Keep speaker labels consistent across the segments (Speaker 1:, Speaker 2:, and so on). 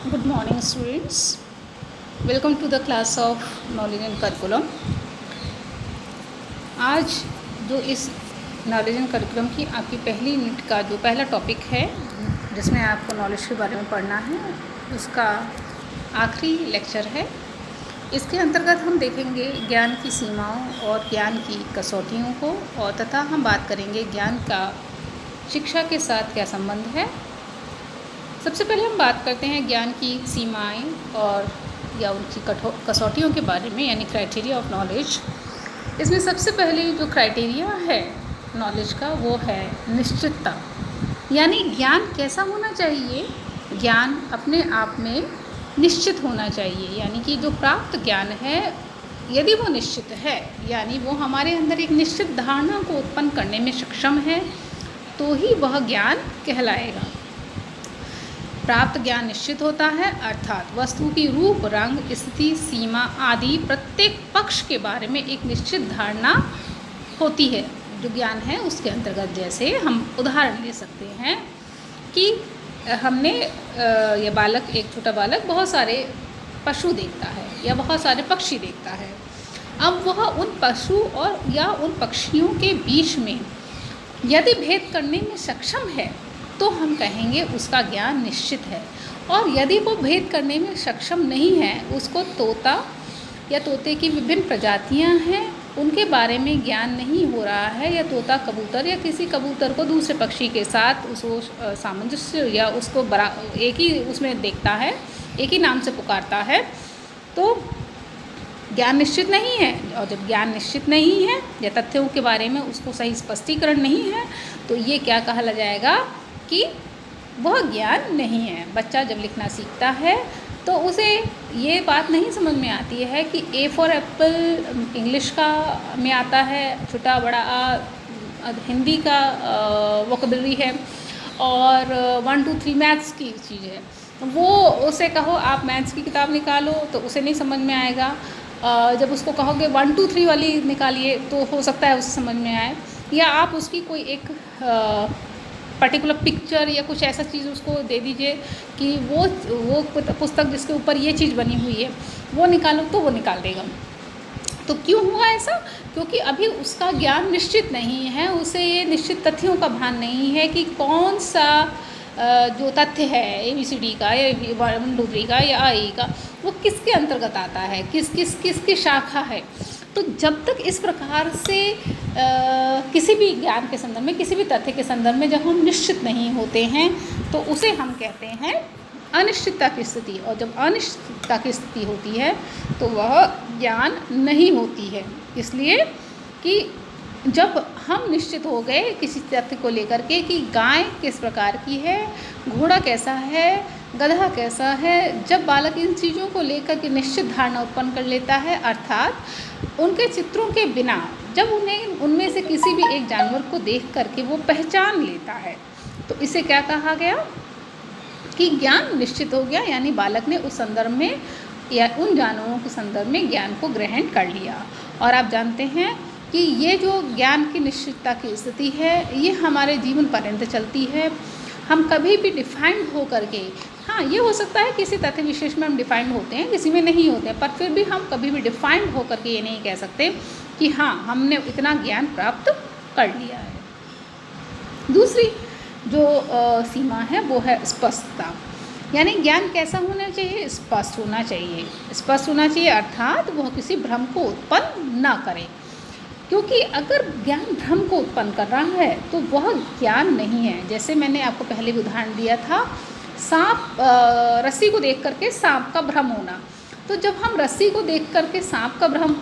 Speaker 1: Good morning, students. Welcome to the class of Knowledge and Curriculum. आज जो इस knowledge and curriculum की आपकी पहली यूनिट का जो पहला टॉपिक है जिसमें आपको नॉलेज के बारे में पढ़ना है उसका आखिरी लेक्चर है। इसके अंतर्गत हम देखेंगे ज्ञान की सीमाओं और ज्ञान की कसौटियों को और तथा हम बात करेंगे ज्ञान का शिक्षा के साथ क्या संबंध है। सबसे पहले हम बात करते हैं ज्ञान की सीमाएं और या उनकी कसौटियों के बारे में, यानी क्राइटेरिया ऑफ नॉलेज। इसमें सबसे पहले जो क्राइटेरिया है नॉलेज का वो है निश्चितता, यानी ज्ञान कैसा होना चाहिए। ज्ञान अपने आप में निश्चित होना चाहिए, यानी कि जो प्राप्त ज्ञान है यदि वो निश्चित है, यानी वो हमारे अंदर एक निश्चित धारणा को उत्पन्न करने में सक्षम है, तो ही वह ज्ञान कहलाएगा। प्राप्त ज्ञान निश्चित होता है, अर्थात वस्तु की रूप, रंग, स्थिति, सीमा आदि प्रत्येक पक्ष के बारे में एक निश्चित धारणा होती है जो ज्ञान है उसके अंतर्गत। जैसे हम उदाहरण ले सकते हैं कि हमने यह बालक, एक छोटा बालक बहुत सारे पशु देखता है या बहुत सारे पक्षी देखता है। अब वह उन पशु और या उन पक्षियों के बीच में यदि भेद करने में सक्षम है तो हम कहेंगे उसका ज्ञान निश्चित है। और यदि वो भेद करने में सक्षम नहीं है, उसको तोता या तोते की विभिन्न प्रजातियां हैं उनके बारे में ज्ञान नहीं हो रहा है, या तोता कबूतर या किसी कबूतर को दूसरे पक्षी के साथ उसको सामंजस्य या उसको एक ही उसमें देखता है, एक ही नाम से पुकारता है, तो ज्ञान निश्चित नहीं है। और जब ज्ञान निश्चित नहीं है या तथ्यों के बारे में उसको सही स्पष्टीकरण नहीं है तो ये क्या कहा जाएगा कि वह ज्ञान नहीं है। बच्चा जब लिखना सीखता है तो उसे ये बात नहीं समझ में आती है कि ए फॉर एप्पल इंग्लिश का में आता है, छोटा बड़ा आ हिंदी का वोकेबलरी है, और 1 2 3 मैथ्स की चीज़ है। वो उसे कहो आप मैथ्स की किताब निकालो तो उसे नहीं समझ में आएगा। जब उसको कहोगे 1 2 3 वाली निकालिए तो हो सकता है उसे समझ में आए, या आप उसकी कोई एक पर्टिकुलर पिक्चर या कुछ ऐसा चीज़ उसको दे दीजिए कि वो पुस्तक जिसके ऊपर ये चीज़ बनी हुई है वो निकालो तो वो निकाल देगा। तो क्यों हुआ ऐसा? क्योंकि अभी उसका ज्ञान निश्चित नहीं है, उसे ये निश्चित तथ्यों का भान नहीं है कि कौन सा जो तथ्य है ABCD का या 1 2 3 का या AI का वो किसके अंतर्गत आता है, किसकी शाखा है। तो जब तक इस प्रकार से किसी भी ज्ञान के संदर्भ में, किसी भी तथ्य के संदर्भ में जब हम निश्चित नहीं होते हैं तो उसे हम कहते हैं अनिश्चितता की स्थिति। और जब अनिश्चितता की स्थिति होती है तो वह ज्ञान नहीं होती है, इसलिए कि जब हम निश्चित हो गए किसी तथ्य को लेकर के कि गाय किस प्रकार की है, घोड़ा कैसा है, गधा कैसा है, जब बालक इन चीज़ों को लेकर के निश्चित धारणा उत्पन्न कर लेता है, अर्थात उनके चित्रों के बिना जब उन्हें उनमें से किसी भी एक जानवर को देख करके वो पहचान लेता है, तो इसे क्या कहा गया कि ज्ञान निश्चित हो गया, यानी बालक ने उस संदर्भ में या उन जानवरों के संदर्भ में ज्ञान को ग्रहण कर लिया। और आप जानते हैं कि ये जो ज्ञान की निश्चितता की स्थिति है ये हमारे जीवन पर्यंत चलती है। हम कभी भी डिफाइंड हो करके, हाँ ये हो सकता है किसी तथ्य विशेष में हम डिफाइंड होते हैं, किसी में नहीं होते हैं, पर फिर भी हम कभी भी डिफाइंड हो करके ये नहीं कह सकते कि हाँ हमने इतना ज्ञान प्राप्त कर लिया है। दूसरी जो सीमा है वो है स्पष्टता, यानी ज्ञान कैसा होना चाहिए, स्पष्ट होना चाहिए। स्पष्ट होना चाहिए अर्थात वह किसी भ्रम को उत्पन्न ना करे, क्योंकि अगर ज्ञान भ्रम को उत्पन्न कर रहा है तो वह ज्ञान नहीं है। जैसे मैंने आपको पहले भी उदाहरण दिया था, सांप रस्सी को देख करके सांप का भ्रम होना। तो जब हम रस्सी को देख करके सांप का भ्रम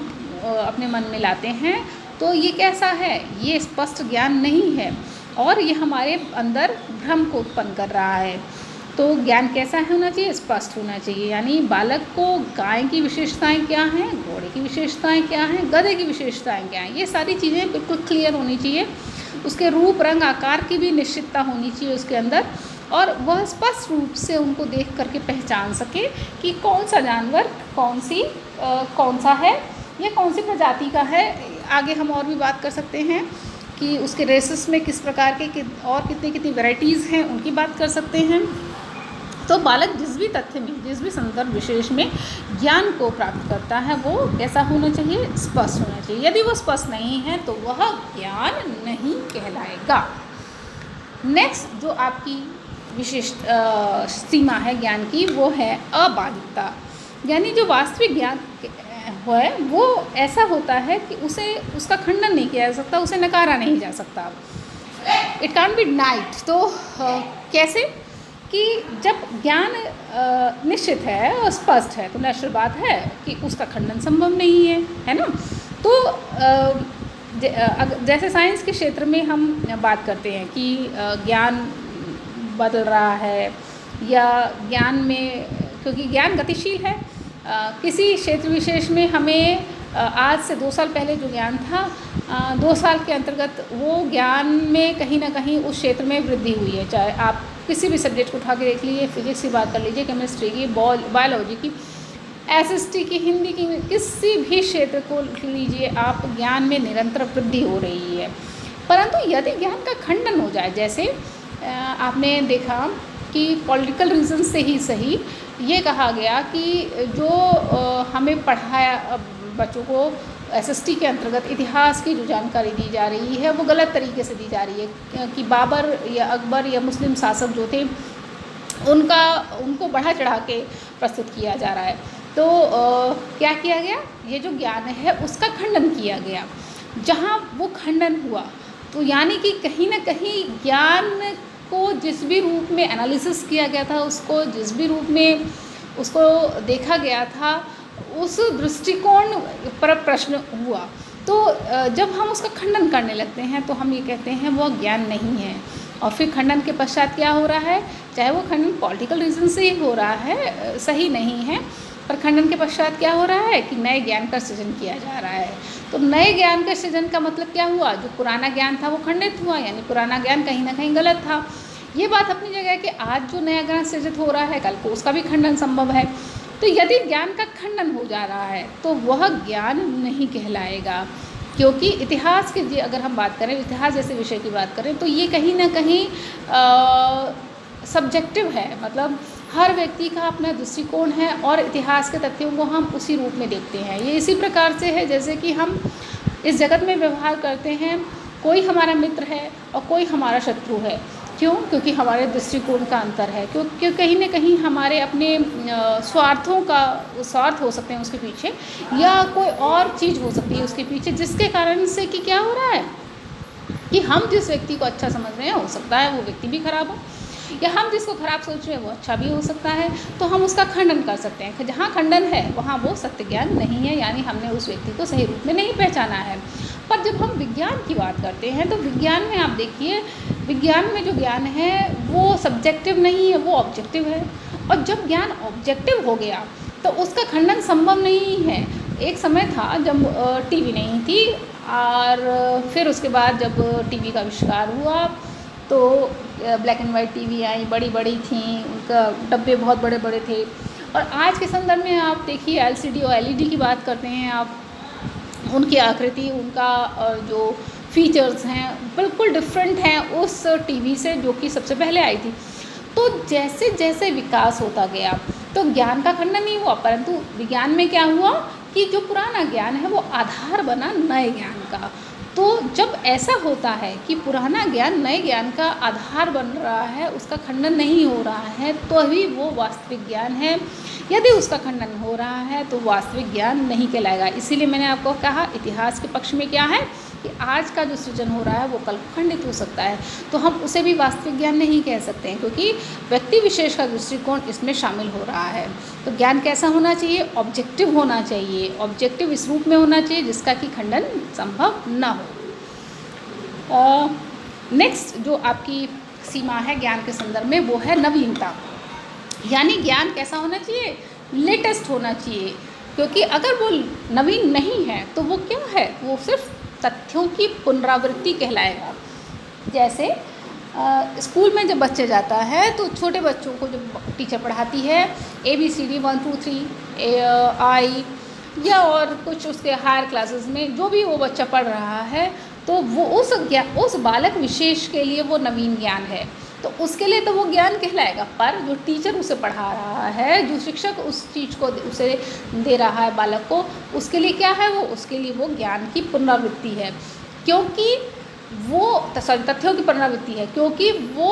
Speaker 1: अपने मन में लाते हैं तो ये कैसा है, ये स्पष्ट ज्ञान नहीं है और ये हमारे अंदर भ्रम को उत्पन्न कर रहा है। तो ज्ञान कैसा होना चाहिए, स्पष्ट होना चाहिए, यानी बालक को गाय की विशेषताएं क्या हैं, घोड़े की विशेषताएं क्या हैं, गधे की विशेषताएं क्या हैं, ये सारी चीज़ें बिल्कुल क्लियर होनी चाहिए। उसके रूप रंग आकार की भी निश्चितता होनी चाहिए उसके अंदर, और वह स्पष्ट रूप से उनको देख करके पहचान सके कि कौन सा जानवर कौन सा है या कौन सी प्रजाति का है। आगे हम और भी बात कर सकते हैं कि उसके रेसेस में किस प्रकार के और कितनी कितनी वैराइटीज़ हैं उनकी बात कर सकते हैं। तो बालक जिस भी तथ्य में, जिस भी संदर्भ विशेष में ज्ञान को प्राप्त करता है वो कैसा होना चाहिए, स्पष्ट होना चाहिए। यदि वो स्पष्ट नहीं है तो वह ज्ञान नहीं कहलाएगा। नेक्स्ट जो आपकी विशेष सीमा है ज्ञान की वो है अबाधितता। यानी जो वास्तविक ज्ञान है वो ऐसा होता है कि उसे उसका खंडन नहीं किया जा सकता, उसे नकारा नहीं जा सकता। It can be denied. तो कैसे कि जब ज्ञान निश्चित है और स्पष्ट है तो नेचुरल बात है कि उसका खंडन संभव नहीं है ना। तो जैसे साइंस के क्षेत्र में हम बात करते हैं कि ज्ञान बदल रहा है या ज्ञान में, क्योंकि ज्ञान गतिशील है, किसी क्षेत्र विशेष में हमें आज से 2 साल पहले जो ज्ञान था 2 साल के अंतर्गत वो ज्ञान में कहीं ना कहीं उस क्षेत्र में वृद्धि हुई है। चाहे आप किसी भी सब्जेक्ट को उठा के देख लीजिए, फिजिक्स की बात कर लीजिए, केमिस्ट्री की, बायोलॉजी की, एसएसटी की, हिंदी की, किसी भी क्षेत्र को लीजिए आप, ज्ञान में निरंतर वृद्धि हो रही है। परंतु यदि ज्ञान का खंडन हो जाए, जैसे आपने देखा कि पॉलिटिकल रीज़न से ही सही ये कहा गया कि जो हमें पढ़ाया बच्चों को एसएसटी के अंतर्गत इतिहास की जो जानकारी दी जा रही है वो गलत तरीके से दी जा रही है कि बाबर या अकबर या मुस्लिम शासक जो थे उनको बढ़ा चढ़ा के प्रस्तुत किया जा रहा है। तो क्या किया गया, ये जो ज्ञान है उसका खंडन किया गया। जहाँ वो खंडन हुआ तो यानी कि कहीं ना कहीं ज्ञान को जिस भी रूप में एनालिसिस किया गया था, उसको जिस भी रूप में उसको देखा गया था, उस दृष्टिकोण पर प्रश्न हुआ। तो जब हम उसका खंडन करने लगते हैं तो हम ये कहते हैं वो ज्ञान नहीं है। और फिर खंडन के पश्चात क्या हो रहा है, चाहे वो खंडन पॉलिटिकल रीज़न से ही हो रहा है, सही नहीं है, पर खंडन के पश्चात क्या हो रहा है कि नए ज्ञान का सृजन किया जा रहा है। तो नए ज्ञान का सृजन का मतलब क्या हुआ, जो पुराना ज्ञान था वो खंडित हुआ, यानी पुराना ज्ञान कहीं ना कहीं गलत था। ये बात अपनी जगह है कि आज जो नया ज्ञान सृजित हो रहा है कल को उसका भी खंडन संभव है। तो यदि ज्ञान का खंडन हो जा रहा है तो वह ज्ञान नहीं कहलाएगा। क्योंकि इतिहास के अगर हम बात करें, इतिहास जैसे विषय की बात करें, तो ये कहीं ना कहीं सब्जेक्टिव है, मतलब हर व्यक्ति का अपना दृष्टिकोण है और इतिहास के तथ्यों को हम उसी रूप में देखते हैं। ये इसी प्रकार से है जैसे कि हम इस जगत में व्यवहार करते हैं, कोई हमारा मित्र है और कोई हमारा शत्रु है। क्यों? क्योंकि हमारे दृष्टिकोण का अंतर है, क्योंकि कहीं ना कहीं हमारे अपने स्वार्थ हो सकते हैं उसके पीछे, या कोई और चीज़ हो सकती है उसके पीछे, जिसके कारण से कि क्या हो रहा है कि हम जिस व्यक्ति को अच्छा समझ रहे हैं हो सकता है वो व्यक्ति भी खराब हो, या हम जिसको खराब सोच रहे हैं वो अच्छा भी हो सकता है। तो हम उसका खंडन कर सकते हैं। जहाँ खंडन है वहाँ वो सत्य ज्ञान नहीं है, यानी हमने उस व्यक्ति को सही रूप में नहीं पहचाना है। पर जब हम विज्ञान की बात करते हैं तो विज्ञान में आप देखिए, विज्ञान में जो ज्ञान है वो सब्जेक्टिव नहीं है, वो ऑब्जेक्टिव है। और जब ज्ञान ऑब्जेक्टिव हो गया तो उसका खंडन संभव नहीं है। एक समय था जब टीवी नहीं थी, और फिर उसके बाद जब टीवी का आविष्कार हुआ तो ब्लैक एंड वाइट टीवी आई, बड़ी बड़ी थी, उनका डब्बे बहुत बड़े बड़े थे। और आज के संदर्भ में आप देखिए एलसीडी और एलईडी की बात करते हैं आप, उनकी आकृति, उनका जो फीचर्स हैं बिल्कुल डिफरेंट हैं उस टीवी से जो कि सबसे पहले आई थी। तो जैसे जैसे विकास होता गया तो ज्ञान का खंडन नहीं हुआ, परंतु विज्ञान में क्या हुआ कि जो पुराना ज्ञान है वो आधार बना नए ज्ञान का। तो जब ऐसा होता है कि पुराना ज्ञान नए ज्ञान का आधार बन रहा है, उसका खंडन नहीं हो रहा है, तो ही वो वास्तविक ज्ञान है। यदि उसका खंडन हो रहा है तो वास्तविक ज्ञान नहीं कहलाएगा। इसीलिए मैंने आपको कहा इतिहास के पक्ष में क्या है कि आज का जो सृजन हो रहा है वो कल खंडित हो सकता है, तो हम उसे भी वास्तविक ज्ञान नहीं कह सकते हैं, क्योंकि व्यक्ति विशेष का दृष्टिकोण इसमें शामिल हो रहा है। तो ज्ञान कैसा होना चाहिए? ऑब्जेक्टिव होना चाहिए। ऑब्जेक्टिव इस रूप में होना चाहिए जिसका कि खंडन संभव न हो। नेक्स्ट जो आपकी सीमा है ज्ञान के संदर्भ में वो है नवीनता। यानी ज्ञान कैसा होना चाहिए? लेटेस्ट होना चाहिए, क्योंकि अगर वो नवीन नहीं है तो वो क्या है? वो सिर्फ तथ्यों की पुनरावृत्ति कहलाएगा। जैसे स्कूल में जब बच्चे जाता है तो छोटे बच्चों को जब टीचर पढ़ाती है ABCD 1 2 3 आई, या और कुछ उसके हायर क्लासेस में जो भी वो बच्चा पढ़ रहा है, तो वो उस बालक विशेष के लिए वो नवीन ज्ञान है। तो उसके लिए तो वो ज्ञान कहलाएगा। पर जो टीचर उसे पढ़ा रहा है, जो शिक्षक उस चीज़ को उसे दे रहा है बालक को, उसके लिए क्या है वो, उसके लिए वो ज्ञान की पुनरावृत्ति है, क्योंकि वो तथ्यों की पुनरावृत्ति है, क्योंकि वो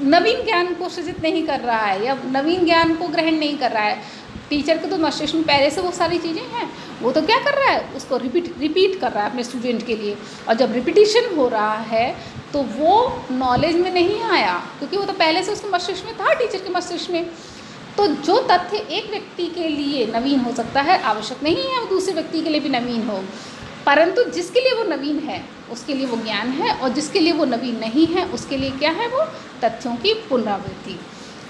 Speaker 1: नवीन ज्ञान को सृजित नहीं कर रहा है या नवीन ज्ञान को ग्रहण नहीं कर रहा है। टीचर के तो मस्तिष्क में पहले से वो सारी चीज़ें हैं, वो तो क्या कर रहा है, उसको रिपीट कर रहा है अपने स्टूडेंट के लिए। और जब रिपीटिशन हो रहा है तो वो नॉलेज में नहीं आया, क्योंकि वो तो पहले से उसके मस्तिष्क में था, टीचर के मस्तिष्क में। तो जो तथ्य एक व्यक्ति के लिए नवीन हो सकता है, आवश्यक नहीं है वो दूसरे व्यक्ति के लिए भी नवीन हो, परंतु जिसके लिए वो नवीन है उसके लिए वो ज्ञान है, और जिसके लिए वो नवीन नहीं है उसके लिए क्या है, वो तथ्यों की पुनरावृत्ति।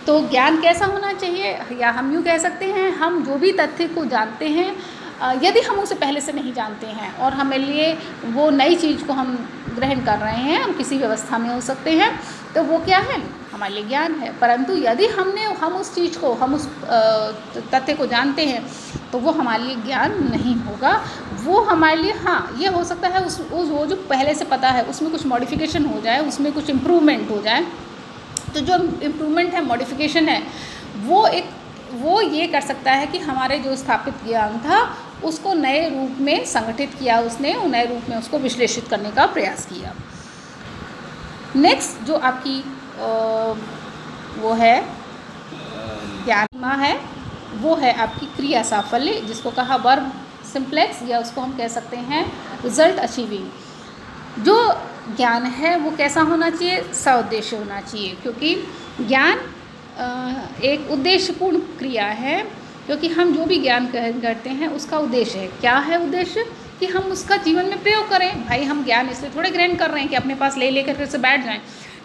Speaker 1: तो ज्ञान कैसा होना चाहिए, या हम यूँ कह सकते हैं, हम जो भी तथ्य को जानते हैं, यदि हम उसे पहले से नहीं जानते हैं और हमारे लिए वो नई चीज़ को हम ग्रहण कर रहे हैं, हम किसी व्यवस्था में हो सकते हैं, तो वो क्या है, हमारे लिए ज्ञान है। परंतु यदि हम उस चीज़ को, हम उस तथ्य को जानते हैं, तो वो हमारे लिए ज्ञान नहीं होगा। वो हमारे लिए, हाँ, ये हो सकता है वो जो पहले से पता है उसमें कुछ मॉडिफिकेशन हो जाए, उसमें कुछ इम्प्रूवमेंट हो जाए। तो जो इम्प्रूवमेंट है, मॉडिफिकेशन है, वो ये कर सकता है कि हमारे जो स्थापित ज्ञान था उसको नए रूप में संगठित किया, उसने नए रूप में उसको विश्लेषित करने का प्रयास किया। नेक्स्ट जो आपकी वो है ज्ञान है, वो है आपकी क्रिया साफल्य, जिसको कहा वर्ब सिंप्लेक्स, या उसको हम कह सकते हैं रिजल्ट अचीविंग। जो ज्ञान है वो कैसा होना चाहिए, सउद्देश्य होना चाहिए, क्योंकि ज्ञान एक उद्देश्यपूर्ण क्रिया है, क्योंकि हम जो भी ज्ञान ग्रहण करते हैं उसका उद्देश्य है। क्या है उद्देश्य, कि हम उसका जीवन में प्रयोग करें। भाई हम ज्ञान इसलिए थोड़े ग्रहण कर रहे हैं कि अपने पास लेकर फिर से बैठ जाएं,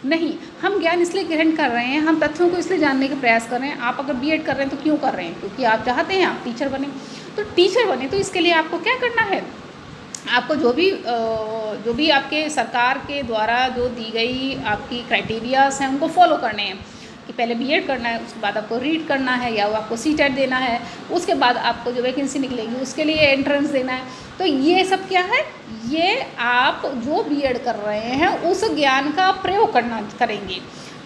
Speaker 1: नहीं, हम ज्ञान इसलिए ग्रहण कर रहे हैं, हम तथ्यों को इसलिए जानने का प्रयास कर रहे हैं। आप अगर बीएड कर रहे हैं तो क्यों कर रहे हैं, क्योंकि आप चाहते हैं आप टीचर बने। तो टीचर बने तो इसके लिए आपको क्या करना है, आपको जो भी आपके सरकार के द्वारा जो दी गई आपकी क्राइटेरियाज हैं उनको फॉलो करने हैं, कि पहले बीएड करना है, उसके बाद आपको रीड करना है, या वो आपको सीटेट देना है, उसके बाद आपको जो वैकेंसी निकलेगी उसके लिए एंट्रेंस देना है। तो ये सब क्या है, ये आप जो बीएड कर रहे हैं उस ज्ञान का प्रयोग करेंगे।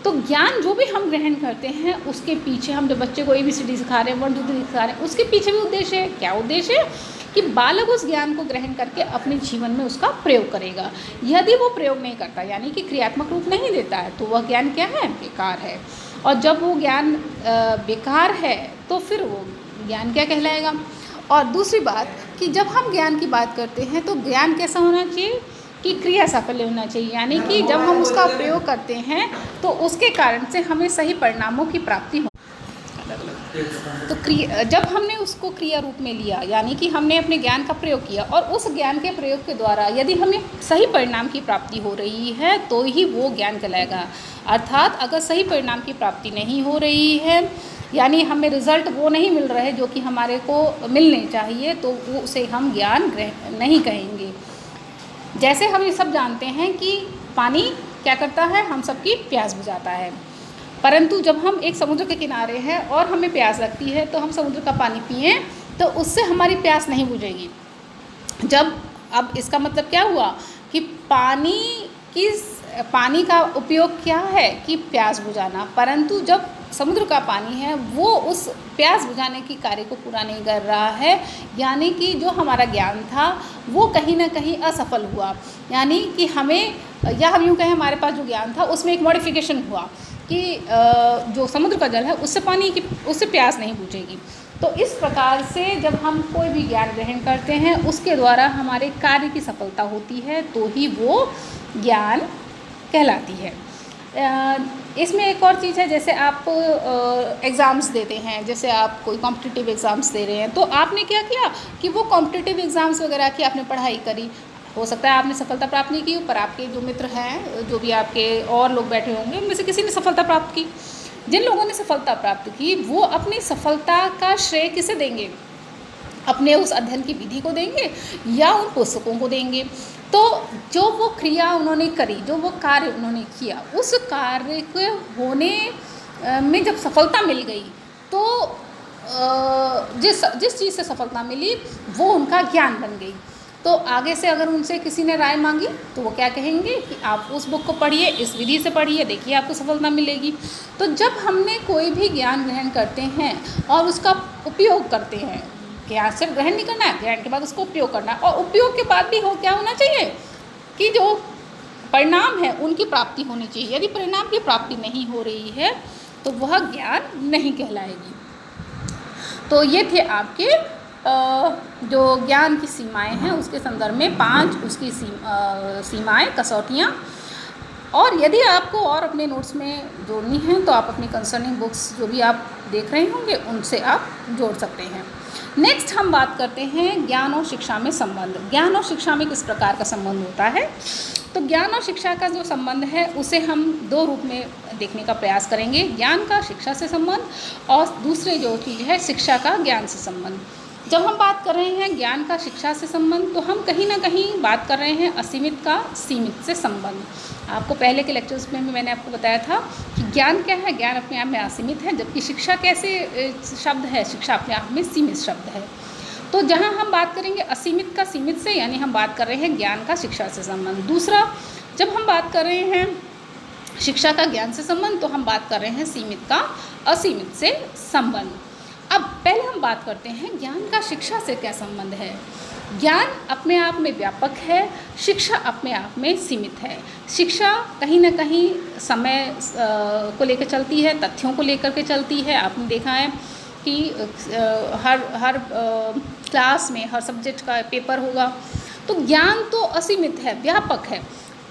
Speaker 1: तो ज्ञान जो भी हम ग्रहण करते हैं उसके पीछे, हम जब बच्चे को ABCD सिखा रहे हैं, 1 2 3 सिखा रहे हैं, उसके पीछे भी उद्देश्य है। क्या उद्देश्य है, कि बालक उस ज्ञान को ग्रहण करके अपने जीवन में उसका प्रयोग करेगा। यदि वो प्रयोग नहीं करता, यानी कि क्रियात्मक रूप नहीं देता है, तो वह ज्ञान क्या है, बेकार है। और जब वो ज्ञान बेकार है तो फिर वो ज्ञान क्या कहलाएगा। और दूसरी बात कि जब हम ज्ञान की बात करते हैं तो ज्ञान कैसा होना चाहिए, कि क्रिया साफल्य होना चाहिए, यानी कि जब हम उसका प्रयोग करते हैं तो उसके कारण से हमें सही परिणामों की प्राप्ति हो। तो जब हमने उसको क्रिया रूप में लिया, यानी कि हमने अपने ज्ञान का प्रयोग किया, और उस ज्ञान के प्रयोग के द्वारा यदि हमें सही परिणाम की प्राप्ति हो रही है तो ही वो ज्ञान कहलाएगा। अर्थात अगर सही परिणाम की प्राप्ति नहीं हो रही है, यानी हमें रिज़ल्ट वो नहीं मिल रहे जो कि हमारे को मिलने चाहिए, तो वो उसे हम ज्ञान नहीं कहेंगे। जैसे हम ये सब जानते हैं कि पानी क्या करता है, हम सबकी प्यास बुझाता है, परंतु जब हम एक समुद्र के किनारे हैं और हमें प्यास लगती है तो हम समुद्र का पानी पिएं तो उससे हमारी प्यास नहीं बुझेगी। अब इसका मतलब क्या हुआ, कि पानी का उपयोग क्या है, कि प्यास बुझाना, परंतु जब समुद्र का पानी है वो उस प्यास बुझाने की कार्य को पूरा नहीं कर रहा है, यानी कि जो हमारा ज्ञान था वो कहीं ना कहीं असफल हुआ। यानी कि हमें, या हम यूँ कहें, हमारे पास जो ज्ञान था उसमें एक मॉडिफिकेशन हुआ कि जो समुद्र का जल है उससे प्यास नहीं बुझेगी। तो इस प्रकार से जब हम कोई भी ज्ञान ग्रहण करते हैं उसके द्वारा हमारे कार्य की सफलता होती है, तो ही वो ज्ञान कहलाती है। इसमें एक और चीज़ है, जैसे आप एग्ज़ाम्स देते हैं, जैसे आप कोई कॉम्पिटिटिव एग्ज़ाम्स दे रहे हैं, तो आपने क्या किया कि वो कॉम्पिटिटिव एग्ज़ाम्स वगैरह की आपने पढ़ाई करी। हो सकता है आपने सफलता प्राप्त नहीं की, पर आपके जो मित्र हैं, जो भी आपके और लोग बैठे होंगे, उनमें से किसी ने सफलता प्राप्त की। जिन लोगों ने सफलता प्राप्त की वो अपनी सफलता का श्रेय किसे देंगे, अपने उस अध्ययन की विधि को देंगे या उन पुस्तकों को देंगे। तो जो वो क्रिया उन्होंने करी, जो वो कार्य उन्होंने किया, उस कार्य के होने में जब सफलता मिल गई तो जिस चीज़ से सफलता मिली वो उनका ज्ञान बन गई। तो आगे से अगर उनसे किसी ने राय मांगी तो वो क्या कहेंगे कि आप उस बुक को पढ़िए, इस विधि से पढ़िए, देखिए आपको सफलता मिलेगी। तो जब हमने कोई भी ज्ञान ग्रहण करते हैं और उसका उपयोग करते हैं, ज्ञान सिर्फ ग्रहण नहीं करना है, ग्रहण के बाद उसको उपयोग करना है, और उपयोग के बाद भी क्या होना चाहिए कि जो परिणाम है उनकी प्राप्ति होनी चाहिए। यदि परिणाम की प्राप्ति नहीं हो रही है तो वह ज्ञान नहीं कहलाएगी। तो ये थे आपके जो ज्ञान की सीमाएं हैं उसके संदर्भ में 5 उसकी सीमाएं, कसौटियाँ। और यदि आपको और अपने नोट्स में जोड़नी है तो आप अपनी कंसर्निंग बुक्स जो भी आप देख रहे होंगे उनसे आप जोड़ सकते हैं। नेक्स्ट हम बात करते हैं ज्ञान और शिक्षा में संबंध। ज्ञान और शिक्षा में किस प्रकार का संबंध होता है? तो ज्ञान और शिक्षा का जो संबंध है उसे हम 2 रूप में देखने का प्रयास करेंगे, ज्ञान का शिक्षा से संबंध और दूसरी जो चीज़ है शिक्षा का ज्ञान से संबंध। जब हम बात कर रहे हैं ज्ञान का शिक्षा से संबंध तो हम कहीं ना कहीं बात कर रहे हैं असीमित का सीमित से संबंध। आपको पहले के लेक्चर्स में भी मैंने आपको बताया था कि ज्ञान क्या है, ज्ञान अपने आप में असीमित है, जबकि शिक्षा कैसे शब्द है, शिक्षा अपने आप में सीमित शब्द है। तो जहाँ हम बात करेंगे असीमित का सीमित से, यानी हम बात कर रहे हैं ज्ञान का शिक्षा से संबंध। दूसरा, जब हम बात कर रहे हैं शिक्षा का ज्ञान से संबंध तो हम बात कर रहे हैं सीमित का असीमित से संबंध। अब पहले हम बात करते हैं ज्ञान का शिक्षा से क्या संबंध है। ज्ञान अपने आप में व्यापक है, शिक्षा अपने आप में सीमित है। शिक्षा कहीं ना कहीं समय को लेकर चलती है, तथ्यों को लेकर के चलती है। आपने देखा है कि हर क्लास में हर सब्जेक्ट का पेपर होगा। तो ज्ञान तो असीमित है, व्यापक है,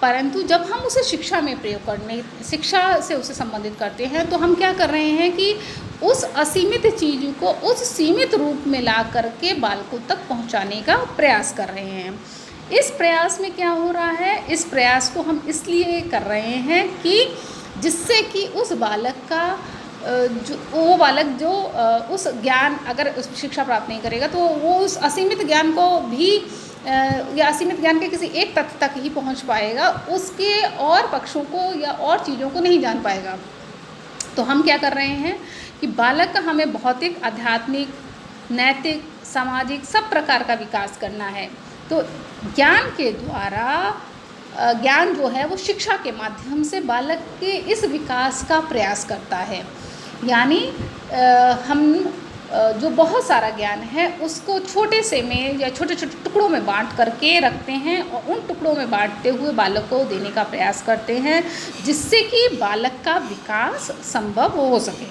Speaker 1: परंतु जब हम उसे शिक्षा में प्रयोग करने, शिक्षा से उसे संबंधित करते हैं तो हम क्या कर रहे हैं कि उस असीमित चीज़ को उस सीमित रूप में ला करके बालकों तक पहुंचाने का प्रयास कर रहे हैं। इस प्रयास में क्या हो रहा है, इस प्रयास को हम इसलिए कर रहे हैं कि जिससे कि उस बालक का वो बालक जो उस ज्ञान अगर उस शिक्षा प्राप्त नहीं करेगा तो वो उस असीमित ज्ञान को भी या असीमित ज्ञान के किसी एक तथ्य तक ही पहुंच पाएगा, उसके और पक्षों को या और चीज़ों को नहीं जान पाएगा। तो हम क्या कर रहे हैं कि बालक का हमें भौतिक, आध्यात्मिक, नैतिक, सामाजिक सब प्रकार का विकास करना है। तो ज्ञान के द्वारा ज्ञान जो है वो शिक्षा के माध्यम से बालक के इस विकास का प्रयास करता है। यानी हम जो बहुत सारा ज्ञान है उसको छोटे से में या छोटे छोटे टुकड़ों में बांट करके रखते हैं और उन टुकड़ों में बांटते हुए बालक को देने का प्रयास करते हैं जिससे कि बालक का विकास संभव हो सके।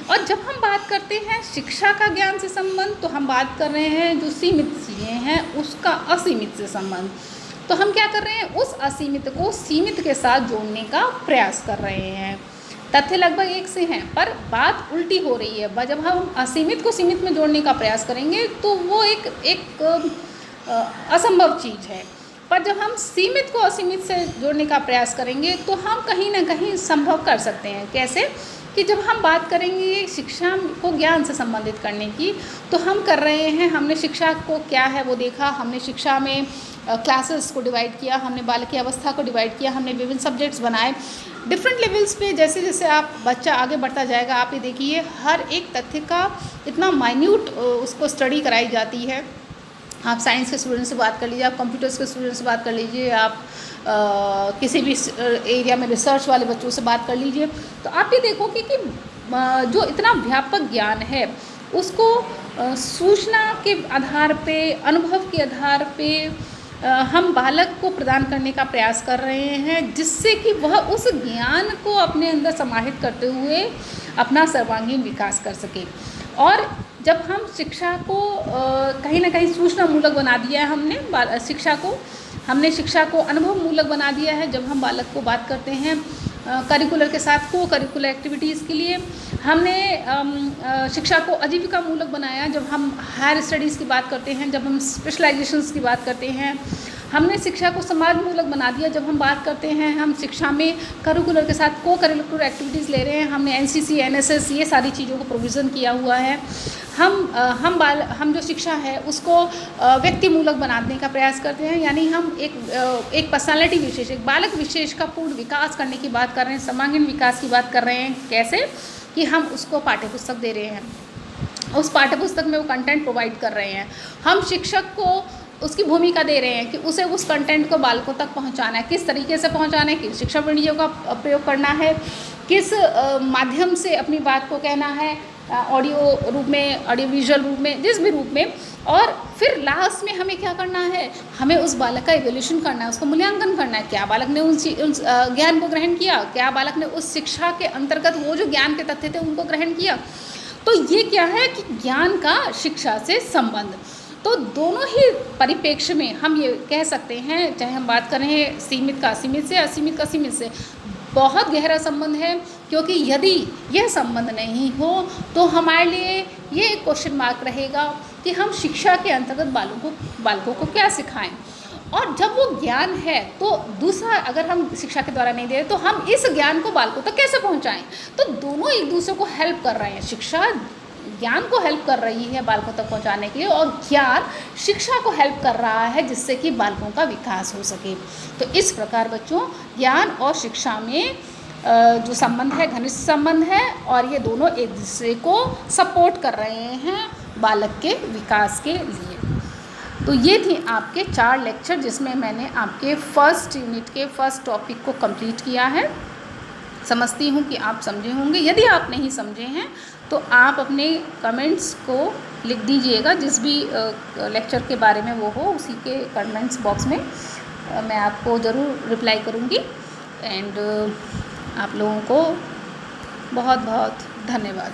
Speaker 1: और जब हम बात करते हैं शिक्षा का ज्ञान से संबंध तो हम बात कर रहे हैं जो सीमित चीज़ें हैं उसका असीमित से संबंध। तो हम क्या कर रहे हैं, उस असीमित को सीमित के साथ जोड़ने का प्रयास कर रहे हैं। तथ्य लगभग एक से हैं पर बात उल्टी हो रही है। जब हम असीमित को सीमित में जोड़ने का प्रयास करेंगे तो वो एक असंभव चीज़ है, पर जब हम सीमित को असीमित से जोड़ने का प्रयास करेंगे तो हम कहीं ना कहीं संभव कर सकते हैं। कैसे कि जब हम बात करेंगे शिक्षा को ज्ञान से संबंधित करने की तो हम कर रहे हैं, हमने शिक्षा को क्या है वो देखा, हमने शिक्षा में क्लासेस को डिवाइड किया, हमने बालक की अवस्था को डिवाइड किया, हमने विभिन्न सब्जेक्ट्स बनाए डिफरेंट लेवल्स पे। जैसे जैसे आप बच्चा आगे बढ़ता जाएगा आप ये देखिए हर एक तथ्य का इतना माइन्यूट उसको स्टडी कराई जाती है। आप साइंस के स्टूडेंट से बात कर लीजिए, आप कंप्यूटर्स के स्टूडेंट से बात कर लीजिए, आप किसी भी एरिया में रिसर्च वाले बच्चों से बात कर लीजिए, तो आप ये देखोगे कि जो इतना व्यापक ज्ञान है उसको सूचना के आधार पे, अनुभव के आधार पे हम बालक को प्रदान करने का प्रयास कर रहे हैं जिससे कि वह उस ज्ञान को अपने अंदर समाहित करते हुए अपना सर्वांगीण विकास कर सके। और जब हम शिक्षा को कहीं ना कहीं सूचना मूलक बना दिया है, हमने शिक्षा को अनुभव मूलक बना दिया है। जब हम बालक को बात करते हैं करिकुलर के साथ को करिकुलर एक्टिविटीज़ के लिए, हमने शिक्षा को आजीविका मूलक बनाया। जब हम हायर स्टडीज़ की बात करते हैं, जब हम स्पेशलाइजेशंस की बात करते हैं, हमने शिक्षा को समाज मूलक बना दिया। जब हम बात करते हैं हम शिक्षा में करिकुलर के साथ को करिकुलर एक्टिविटीज़ ले रहे हैं, हमने एनसीसी, एनएसएस ये सारी चीज़ों को प्रोविज़न किया हुआ है। हम जो शिक्षा है उसको व्यक्ति मूलक बनाने का प्रयास करते हैं, यानी हम एक पर्सनालिटी विशेष, एक बालक विशेष का पूर्ण विकास करने की बात कर रहे हैं, सर्वांगीण विकास की बात कर रहे हैं। कैसे कि हम उसको पाठ्यपुस्तक दे रहे हैं, उस पाठ्यपुस्तक में वो कंटेंट प्रोवाइड कर रहे हैं। हम शिक्षक को उसकी भूमिका दे रहे हैं कि उसे उस कंटेंट को बालकों तक पहुंचाना है, किस तरीके से पहुंचाना है, किस शिक्षा प्रणालियों का प्रयोग करना है, किस माध्यम से अपनी बात को कहना है, ऑडियो रूप में, ऑडियो विजुअल रूप में, जिस भी रूप में। और फिर लास्ट में हमें क्या करना है, हमें उस बालक का इवैल्यूएशन करना है, उसका मूल्यांकन करना है। क्या बालक ने उस ज्ञान को ग्रहण किया, क्या बालक ने उस शिक्षा के अंतर्गत वो जो ज्ञान के तथ्य थे उनको ग्रहण किया। तो ये क्या है कि ज्ञान का शिक्षा से संबंध। तो दोनों ही परिप्रेक्ष्य में हम ये कह सकते हैं, चाहे हम बात करें सीमित का असीमित से, असीमित का सीमित से, बहुत गहरा संबंध है। क्योंकि यदि यह संबंध नहीं हो तो हमारे लिए ये एक क्वेश्चन मार्क रहेगा कि हम शिक्षा के अंतर्गत बालकों को क्या सिखाएं। और जब वो ज्ञान है तो दूसरा, अगर हम शिक्षा के द्वारा नहीं दे तो हम इस ज्ञान को बालकों तक कैसे पहुंचाएं। तो दोनों एक दूसरे को हेल्प कर रहे हैं। शिक्षा ज्ञान को हेल्प कर रही है बालकों तक पहुंचाने के लिए, और ज्ञान शिक्षा को हेल्प कर रहा है जिससे कि बालकों का विकास हो सके। तो इस प्रकार बच्चों, ज्ञान और शिक्षा में जो संबंध है, घनिष्ठ संबंध है, और ये दोनों एक दूसरे को सपोर्ट कर रहे हैं बालक के विकास के लिए। तो ये थी आपके 4 लेक्चर जिसमें मैंने आपके फर्स्ट यूनिट के फर्स्ट टॉपिक को कंप्लीट किया है। समझती हूँ कि आप समझे होंगे। यदि आप नहीं समझे हैं तो आप अपने कमेंट्स को लिख दीजिएगा, जिस भी लेक्चर के बारे में वो हो उसी के कमेंट्स बॉक्स में मैं आपको ज़रूर रिप्लाई करूँगी। एंड आप लोगों को बहुत बहुत धन्यवाद।